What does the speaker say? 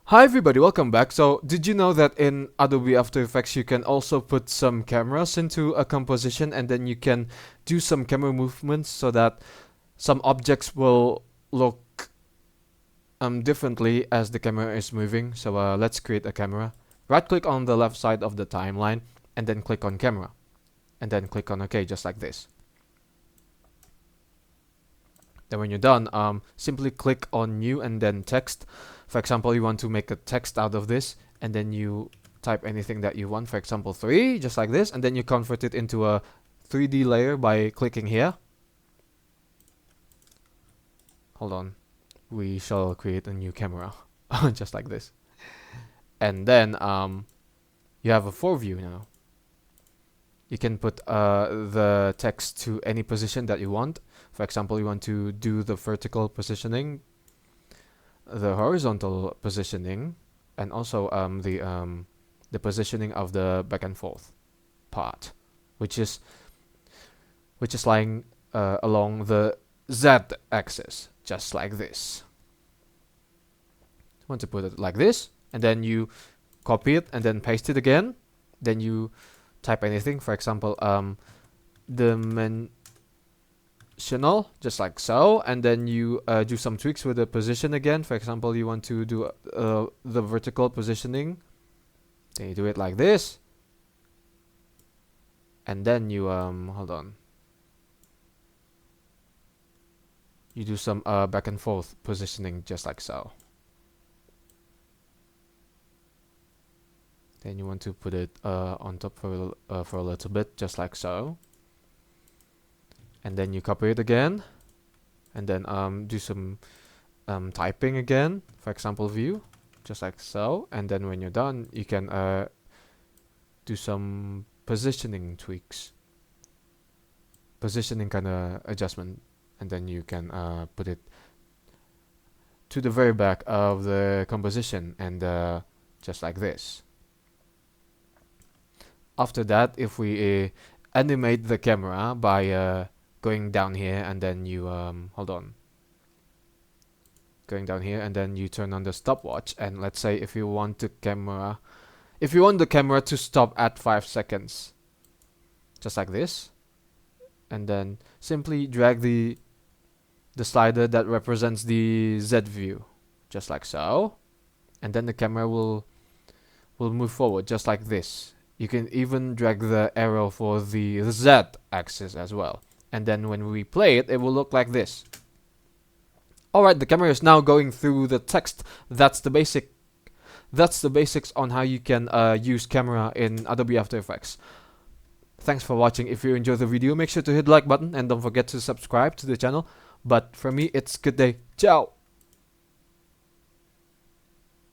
Hi everybody, welcome back. So, did you know that in Adobe After Effects you can also put some cameras into a composition and then you can do some camera movements so that some objects will look differently as the camera is moving. So, let's create a camera. Right click on the left side of the timeline and then click on camera and then click on OK, just like this. Then when you're done, simply click on new and then text. For example, you want to make a text out of this and then you type anything that you want. For example, 3, just like this, and then you convert it into a 3D layer by clicking here. Hold on. We shall create a new camera, just like this. And then you have a 4-view now. You can put the text to any position that you want. For example, you want to do the vertical positioning, the horizontal positioning, and also the positioning of the back and forth part, which is lying along the z-axis, just like this. Want to put it like this, and then you copy it and then paste it again. Then you type anything, for example, dimensional, just like so, and then you do some tweaks with the position again. For example, you want to do the vertical positioning, then you do it like this, and then you hold on, you do some back and forth positioning, just like so. Then you want to put it on top for a little bit, just like so. And then you copy it again, and then do some typing again. For example, view, just like so. And then when you're done, you can do some positioning tweaks, positioning kind of adjustment, and then you can put it to the very back of the composition, and just like this. After that, if we animate the camera by going down here, and then you hold on, going down here, and then you turn on the stopwatch, and let's say if you want the camera to stop at 5 seconds, just like this, and then simply drag the slider that represents the Z view, just like so, and then the camera will move forward just like this. You can even drag the arrow for the Z axis as well. And then when we play it, it will look like this. Alright, the camera is now going through the text. That's the basics on how you can use camera in Adobe After Effects. Thanks for watching. If you enjoyed the video, make sure to hit the like button and don't forget to subscribe to the channel. But for me, it's good day. Ciao!